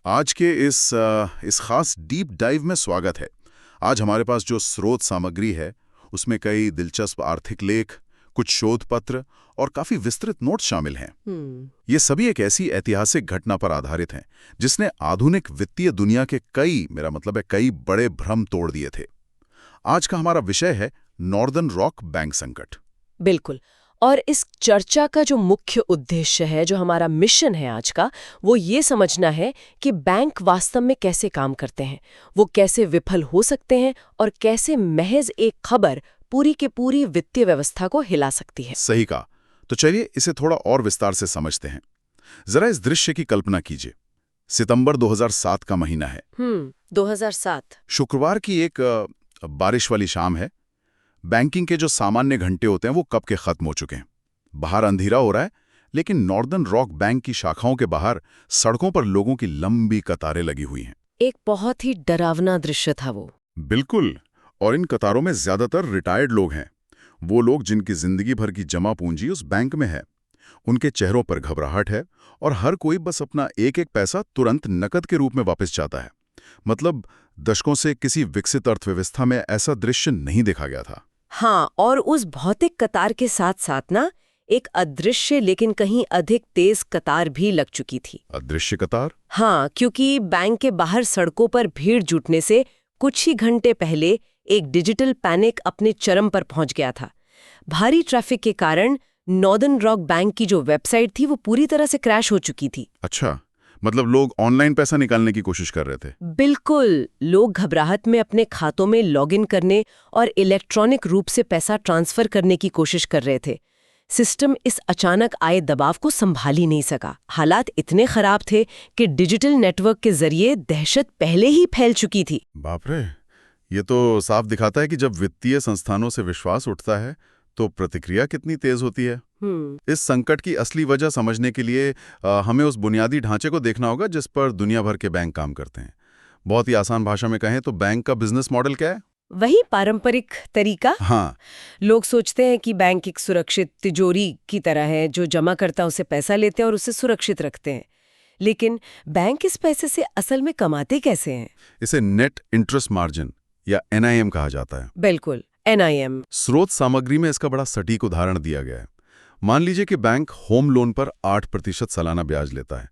आज के इस खास डीप डाइव में स्वागत है। आज हमारे पास जो स्रोत सामग्री है उसमें कई दिलचस्प आर्थिक लेख, कुछ शोध पत्र और काफी विस्तृत नोट्स शामिल हैं। ये सभी एक ऐसी ऐतिहासिक घटना पर आधारित हैं जिसने आधुनिक वित्तीय दुनिया के कई बड़े भ्रम तोड़ दिए थे। आज का हमारा विषय है नॉर्दर्न रॉक बैंक संकट। बिल्कुल। और इस चर्चा का जो मुख्य उद्देश्य है, जो हमारा मिशन है आज का, वो ये समझना है कि बैंक वास्तव में कैसे काम करते हैं, वो कैसे विफल हो सकते हैं और कैसे महज एक खबर पूरी की पूरी वित्तीय व्यवस्था को हिला सकती है। सही कहा। तो चलिए इसे थोड़ा और विस्तार से समझते हैं। जरा इस दृश्य की कल्पना कीजिए। सितंबर 2007 का महीना है। 2007। शुक्रवार की एक बारिश वाली शाम है। बैंकिंग के जो सामान्य घंटे होते हैं वो कब के खत्म हो चुके हैं। बाहर अंधेरा हो रहा है, लेकिन नॉर्दर्न रॉक बैंक की शाखाओं के बाहर सड़कों पर लोगों की लंबी कतारें लगी हुई हैं। एक बहुत ही डरावना दृश्य था वो। बिल्कुल। और इन कतारों में ज्यादातर रिटायर्ड लोग हैं, वो लोग जिनकी जिंदगी भर की जमा पूंजी उस बैंक में है। उनके चेहरों पर घबराहट है और हर कोई बस अपना एक एक पैसा तुरंत नकद के रूप में वापस चाहता है। मतलब दशकों से किसी विकसित अर्थव्यवस्था में ऐसा दृश्य नहीं देखा गया था। हाँ, और उस भौतिक कतार के साथ साथ ना एक अदृश्य लेकिन कहीं अधिक तेज कतार भी लग चुकी थी। अदृश्य कतार? हाँ, क्योंकि बैंक के बाहर सड़कों पर भीड़ जुटने से कुछ ही घंटे पहले एक डिजिटल पैनिक अपने चरम पर पहुंच गया था। भारी ट्रैफिक के कारण नॉर्दर्न रॉक बैंक की जो वेबसाइट थी वो पूरी तरह से क्रैश हो चुकी थी। अच्छा, मतलब लोग ऑनलाइन पैसा निकालने की कोशिश कर रहे थे। बिल्कुल। लोग घबराहट में अपने खातों में लॉगिन करने और इलेक्ट्रॉनिक रूप से पैसा ट्रांसफर करने की कोशिश कर रहे थे। सिस्टम इस अचानक आए दबाव को संभाल ही नहीं सका। हालात इतने खराब थे कि डिजिटल नेटवर्क के जरिए दहशत पहले ही फैल चुकी थी। बाप रे, ये तो साफ दिखाता है कि जब वित्तीय संस्थानों से विश्वास उठता है तो प्रतिक्रिया कितनी तेज होती है। इस संकट की असली वजह समझने के लिए हमें उस बुनियादी ढांचे को देखना होगा जिस पर दुनिया भर के बैंक काम करते हैं। बहुत ही आसान भाषा में कहें तो बैंक का बिजनेस मॉडल क्या है? वही पारंपरिक तरीका। हाँ। लोग सोचते हैं कि बैंक एक सुरक्षित तिजोरी की तरह है, जो जमा करता है उसे पैसा लेते हैं और उसे सुरक्षित रखते हैं। लेकिन बैंक इस पैसे से असल में कमाते कैसे हैं? इसे नेट इंटरेस्ट मार्जिन या NIM कहा जाता है। बिल्कुल, NIM। स्रोत सामग्री में इसका बड़ा सटीक उदाहरण दिया गया है। मान लीजिए कि बैंक होम लोन पर 8% सालाना ब्याज लेता है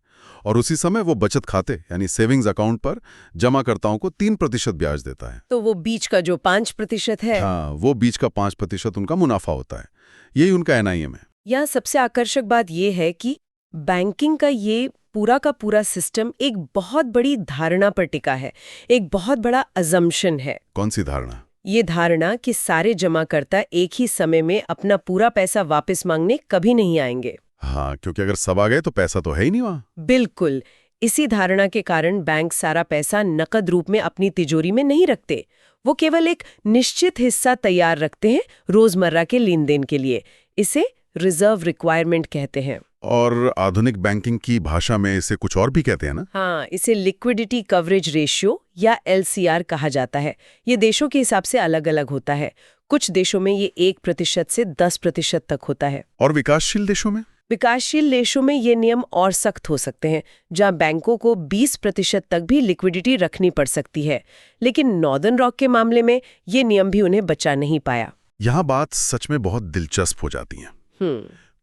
और उसी समय वो बचत खाते यानी सेविंग्स अकाउंट पर जमाकर्ताओं को 3% ब्याज देता है। तो वो बीच का जो 5% है, हाँ, वो बीच का 5% उनका मुनाफा होता है। यही उनका NIM है। यहाँ सबसे आकर्षक बात यह है कि बैंकिंग का ये पूरा का पूरा सिस्टम एक बहुत बड़ी धारणा पर टिका है, एक बहुत बड़ा अजम्पशन है। कौन सी धारणा? ये धारणा कि सारे जमाकर्ता एक ही समय में अपना पूरा पैसा वापस मांगने कभी नहीं आएंगे। हाँ, क्योंकि अगर सब आ गए तो पैसा तो है ही नहीं वहां। बिल्कुल। इसी धारणा के कारण बैंक सारा पैसा नकद रूप में अपनी तिजोरी में नहीं रखते। वो केवल एक निश्चित हिस्सा तैयार रखते हैं रोजमर्रा के लेन देन के लिए। इसे रिजर्व रिक्वायरमेंट कहते हैं। और आधुनिक बैंकिंग की भाषा में इसे कुछ और भी कहते हैं ना? हाँ, इसे लिक्विडिटी कवरेज रेशियो या LCR कहा जाता है। ये देशों के हिसाब से अलग अलग होता है। कुछ देशों में ये 1% से 10% तक होता है। और विकासशील देशों में? विकासशील देशों में ये नियम और सख्त हो सकते हैं, जहां बैंकों को 20% तक भी लिक्विडिटी रखनी पड़ सकती है। लेकिन नॉर्दर्न रॉक के मामले में ये नियम भी उन्हें बचा नहीं पाया। यहाँ बात सच में बहुत दिलचस्प हो जाती है,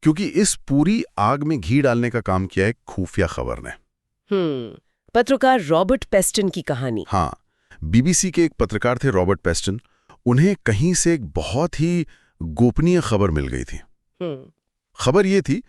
क्योंकि इस पूरी आग में घी डालने का काम किया है खुफिया खबर ने। पत्रकार रॉबर्ट पेस्टन की कहानी। हाँ, BBC के एक पत्रकार थे रॉबर्ट पेस्टन। उन्हें कहीं से एक बहुत ही गोपनीय खबर मिल गई थी। खबर ये थी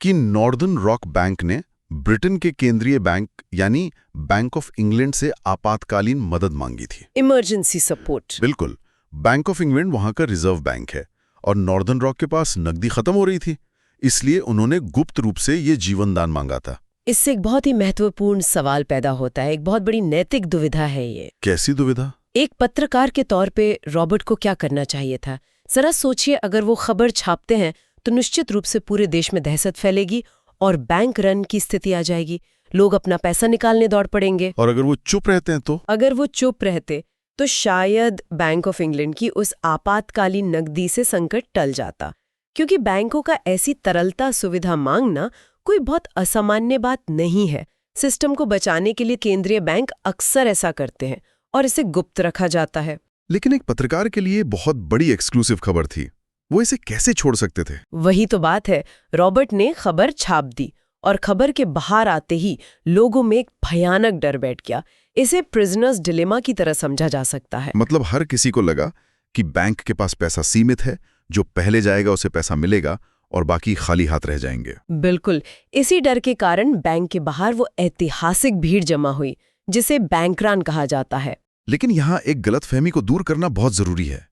कि नॉर्दर्न रॉक बैंक ने ब्रिटेन के केंद्रीय बैंक यानी बैंक ऑफ इंग्लैंड से आपातकालीन मदद मांगी थी। Emergency support. बिल्कुल। बैंक ऑफ इंग्लैंड वहां का रिजर्व बैंक है और नॉर्दर्न रॉक के पास नकदी खत्म हो रही थी, इसलिए उन्होंने गुप्त रूप से ये जीवन दान मांगा था। इससे एक बहुत ही महत्वपूर्ण सवाल पैदा होता है, एक बहुत बड़ी नैतिक दुविधा है ये। कैसी दुविधा? एक पत्रकार के तौर पे रॉबर्ट को क्या करना चाहिए था? जरा सोचिए, अगर वो खबर छापते हैं तो निश्चित रूप से पूरे देश में दहशत फैलेगी और बैंक रन की स्थिति आ जाएगी। लोग अपना पैसा निकालने दौड़ पड़ेंगे। और अगर वो चुप रहते हैं तो? अगर वो चुप रहते तो शायद बैंक ऑफ इंग्लैंड की उस आपातकालीन नकदी से संकट टल जाता, क्योंकि बैंकों का ऐसी तरलता सुविधा मांगना कोई बहुत असामान्य बात नहीं है। सिस्टम को बचाने के लिए केंद्रीय बैंक अक्सर ऐसा करते हैं और इसे गुप्त रखा जाता है। लेकिन एक पत्रकार के लिए बहुत बड़ी एक्सक्लूसिव खबर थी, वो इसे कैसे छोड़ सकते थे? वही तो बात है। रॉबर्ट ने खबर छाप दी और खबर के बाहर आते ही लोगों में एक भयानक डर बैठ गया। इसे प्रिजनर्स डिलेमा की तरह समझा जा सकता है। मतलब हर किसी को लगा कि बैंक के पास पैसा सीमित है, जो पहले जाएगा उसे पैसा मिलेगा और बाकी खाली हाथ रह जाएंगे। बिल्कुल, इसी डर के कारण बैंक के बाहर वो ऐतिहासिक भीड़ जमा हुई जिसे बैंक रन कहा जाता है। लेकिन यहाँ एक गलतफहमी को दूर करना बहुत जरूरी है।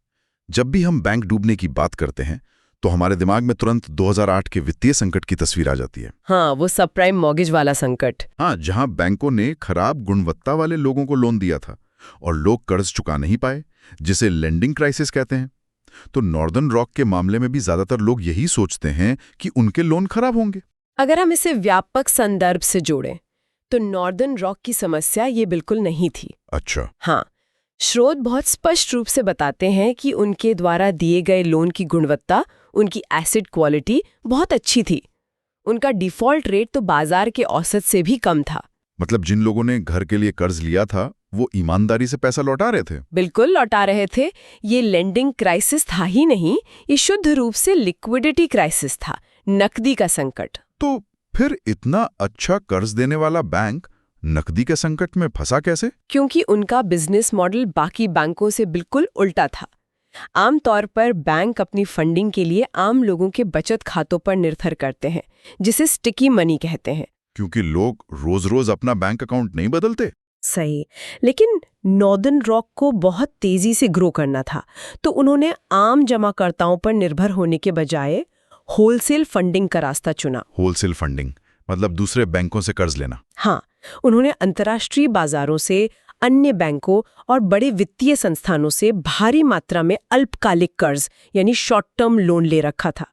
जब भी हम बैंक डूबने की बात करते हैं तो हमारे दिमाग में तुरंत 2008 के वित्तीय संकट की तस्वीर आ जाती है। हाँ, वो सब प्राइम मॉर्गेज वाला संकट। हाँ, जहां बैंकों ने खराब गुणवत्ता वाले लोगों को लोन दिया था और लोग कर्ज चुका नहीं पाए, जिसे लेंडिंग क्राइसिस कहते हैं। तो नॉर्दर्न रॉक के मामले में भी ज्यादातर लोग यही सोचते हैं कि उनके लोन खराब होंगे। अगर हम इसे व्यापक संदर्भ से जोड़ें तो नॉर्दर्न रॉक की समस्या ये बिल्कुल नहीं थी। अच्छा। हाँ, स्रोत बहुत स्पष्ट रूप से बताते हैं कि उनके द्वारा दिए गए लोन की गुणवत्ता, उनकी एसिड क्वालिटी बहुत अच्छी थी। उनका डिफॉल्ट रेट तो बाजार के औसत से भी कम था। मतलब जिन लोगों ने घर के लिए कर्ज लिया था वो ईमानदारी से पैसा लौटा रहे थे। बिल्कुल लौटा रहे थे। ये लेंडिंग क्राइसिस था ही नहीं, ये शुद्ध रूप से लिक्विडिटी क्राइसिस था, नकदी का संकट। तो फिर इतना अच्छा कर्ज देने वाला बैंक नकदी के संकट में फंसा कैसे? क्योंकि उनका बिजनेस मॉडल बाकी बैंकों से बिल्कुल उल्टा था। आमतौर पर बैंक अपनी फंडिंग के लिए आम लोगों के बचत खातों पर निर्भर करते हैं, जिसे स्टिकी मनी कहते हैं। क्योंकि लोग रोज रोज अपना बैंक अकाउंट नहीं बदलते। सही, लेकिन नॉर्दर्न रॉक को बहुत तेजी से ग्रो करना था, तो उन्होंने आम जमाकर्ताओं पर निर्भर होने के बजाय होलसेल फंडिंग का रास्ता चुना। होलसेल फंडिंग मतलब दूसरे बैंकों से कर्ज लेना। हाँ, उन्होंने अंतर्राष्ट्रीय बाजारों से, अन्य बैंकों और बड़े वित्तीय संस्थानों से भारी मात्रा में अल्पकालिक कर्ज यानी शॉर्ट टर्म लोन ले रखा था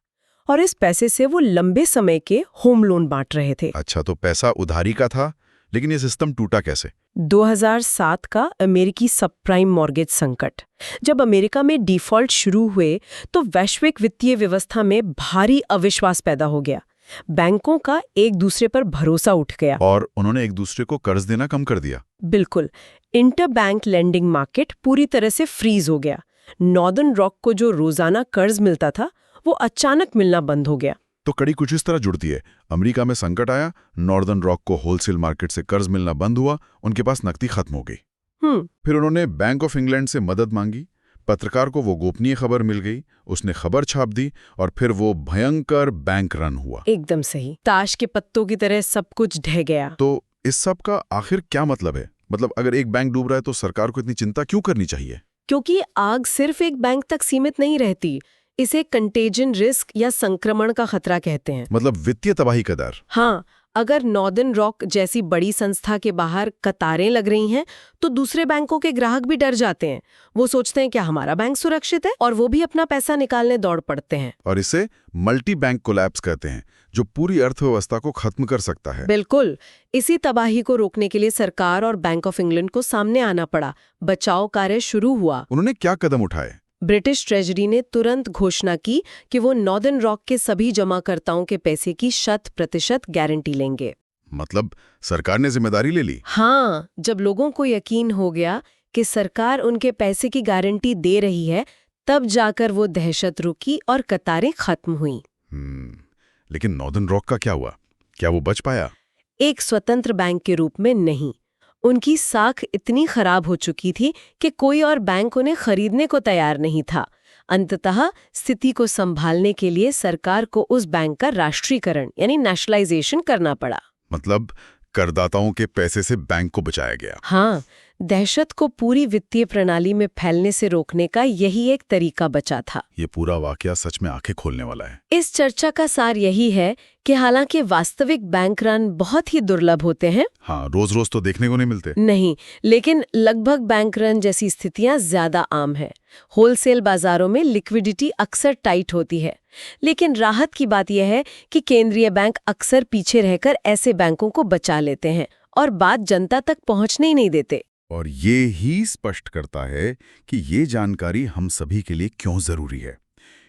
और इस पैसे से वो लंबे समय के होम लोन बांट रहे थे। अच्छा, तो पैसा उधारी का था, लेकिन ये सिस्टम टूटा कैसे? 2007 का अमेरिकी सबप्राइम मॉर्गेज संकट। जब अमेरिका में डिफॉल्ट शुरू हुए तो वैश्विक वित्तीय व्यवस्था में भारी अविश्वास पैदा हो गया। बैंकों का एक दूसरे पर भरोसा उठ गया और उन्होंने एक दूसरे को कर्ज देना कम कर दिया। बिल्कुल, इंटरबैंक लेंडिंग मार्केट पूरी तरह से फ्रीज हो गया। नॉर्दर्न रॉक को जो रोजाना कर्ज मिलता था वो अचानक मिलना बंद हो गया। तो कड़ी कुछ इस तरह जुड़ती है। अमेरिका में संकट आया, नॉर्दर्न रॉक को होलसेल मार्केट से कर्ज मिलना बंद हुआ, उनके पास नकदी खत्म हो गई। फिर उन्होंने बैंक ऑफ इंग्लैंड से मदद मांगी, पत्रकार को वो गोपनीय खबर मिल गई, उसने खबर छाप दी और फिर वो भयंकर बैंक रन हुआ। एकदम सही, ताश के पत्तों की तरह सब कुछ ढह गया। तो इस सब का आखिर क्या मतलब है? मतलब अगर एक बैंक डूब रहा है तो सरकार को इतनी चिंता क्यों करनी चाहिए? क्योंकि आग सिर्फ एक बैंक तक सीमित नहीं रहती, इसे कंटेजन रिस्क या संक्रमण का खतरा कहते हैं। मतलब वित्तीय तबाही का डर। हाँ, अगर नॉर्दर्न रॉक जैसी बड़ी संस्था के बाहर कतारें लग रही हैं तो दूसरे बैंकों के ग्राहक भी डर जाते हैं। वो सोचते हैं क्या हमारा बैंक सुरक्षित है, और वो भी अपना पैसा निकालने दौड़ पड़ते हैं। और इसे मल्टी बैंक कोलैप्स कहते हैं, जो पूरी अर्थव्यवस्था को खत्म कर सकता है। बिल्कुल, इसी तबाही को रोकने के लिए सरकार और बैंक ऑफ इंग्लैंड को सामने आना पड़ा। बचाव कार्य शुरू हुआ। उन्होंने क्या कदम उठाए? ब्रिटिश ट्रेजरी ने तुरंत घोषणा की कि वो नॉर्दर्न रॉक के सभी जमाकर्ताओं के पैसे की 100% गारंटी लेंगे। मतलब सरकार ने जिम्मेदारी ले ली? हाँ, जब लोगों को यकीन हो गया कि सरकार उनके पैसे की गारंटी दे रही है, तब जाकर वो दहशत रुकी और कतारें खत्म हुईं। लेकिन नॉर्दर्न रॉक का क्या हुआ? क्या वो बच पाया? एक स्वतंत्र बैंक के रूप में नहीं। उनकी साख इतनी खराब हो चुकी थी कि कोई और बैंक उन्हें खरीदने को तैयार नहीं था। अंततः स्थिति को संभालने के लिए सरकार को उस बैंक का राष्ट्रीयकरण यानी नेशनलाइजेशन करना पड़ा। मतलब करदाताओं के पैसे से बैंक को बचाया गया। हाँ, दहशत को पूरी वित्तीय प्रणाली में फैलने से रोकने का यही एक तरीका बचा था। ये पूरा वाकया सच में आंखें खोलने वाला है। इस चर्चा का सार यही है कि हालांकि वास्तविक बैंक रन बहुत ही दुर्लभ होते हैं, हाँ, रोज रोज तो देखने को नहीं मिलते नहीं, लेकिन लगभग बैंक रन जैसी स्थितियां ज्यादा आम है। होलसेल बाजारों में लिक्विडिटी अक्सर टाइट होती है, लेकिन राहत की बात यह है कि केंद्रीय बैंक अक्सर पीछे रहकर ऐसे बैंकों को बचा लेते हैं और बात जनता तक पहुंचने ही नहीं देते। और ये ही स्पष्ट करता है कि ये जानकारी हम सभी के लिए क्यों जरूरी है।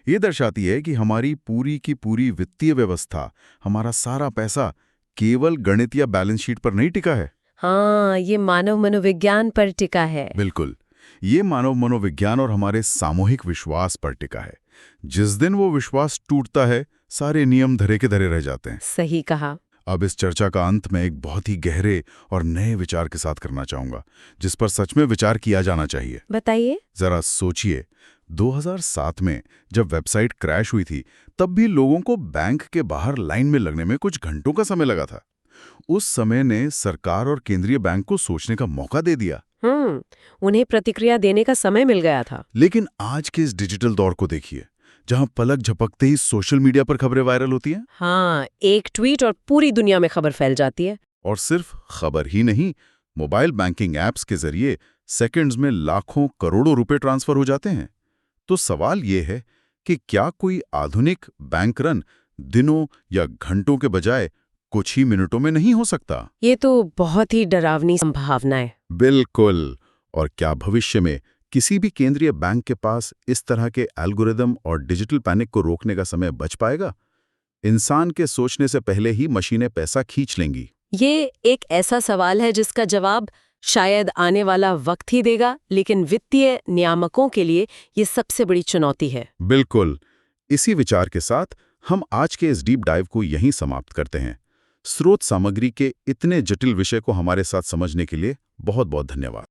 ये दर्शाती है कि हमारी पूरी की पूरी वित्तीय व्यवस्था, हमारा सारा पैसा केवल गणित या बैलेंस शीट पर नहीं टिका है। हाँ, ये मानव मनोविज्ञान पर टिका है। बिल्कुल, ये मानव मनोविज्ञान और हमारे सामूहिक विश्वास पर टिका है। जिस दिन वो विश्वास टूटता है, सारे नियम धरे के धरे रह जाते हैं। सही कहा। अब इस चर्चा का अंत मैं एक बहुत ही गहरे और नए विचार के साथ करना चाहूंगा, जिस पर सच में विचार किया जाना चाहिए। बताइए। जरा सोचिए, 2007 में जब वेबसाइट क्रैश हुई थी, तब भी लोगों को बैंक के बाहर लाइन में लगने में कुछ घंटों का समय लगा था। उस समय ने सरकार और केंद्रीय बैंक को सोचने का मौका दे दिया। उन्हें प्रतिक्रिया देने का समय मिल गया था। लेकिन आज के इस डिजिटल दौर को देखिए, जहां पलक झपकते ही सोशल मीडिया पर खबरें वायरल होती हैं। हाँ, एक ट्वीट और पूरी दुनिया में खबर फैल जाती है। और सिर्फ खबर ही नहीं, मोबाइल बैंकिंग ऐप्स के जरिए सेकंड्स में लाखों करोड़ों रुपए ट्रांसफर हो जाते हैं। तो सवाल ये है कि क्या कोई आधुनिक बैंक रन दिनों या घंटों के बजाय कुछ ही मिनटों में नहीं हो सकता? ये तो बहुत ही डरावनी संभावना है। बिल्कुल। और क्या भविष्य में किसी भी केंद्रीय बैंक के पास इस तरह के एल्गोरिदम और डिजिटल पैनिक को रोकने का समय बच पाएगा? इंसान के सोचने से पहले ही मशीनें पैसा खींच लेंगी। ये एक ऐसा सवाल है जिसका जवाब शायद आने वाला वक्त ही देगा, लेकिन वित्तीय नियामकों के लिए ये सबसे बड़ी चुनौती है। बिल्कुल। इसी विचार के साथ हम आज के इस डीप डाइव को यहीं समाप्त करते हैं। स्रोत सामग्री के इतने जटिल विषय को हमारे साथ समझने के लिए बहुत बहुत धन्यवाद।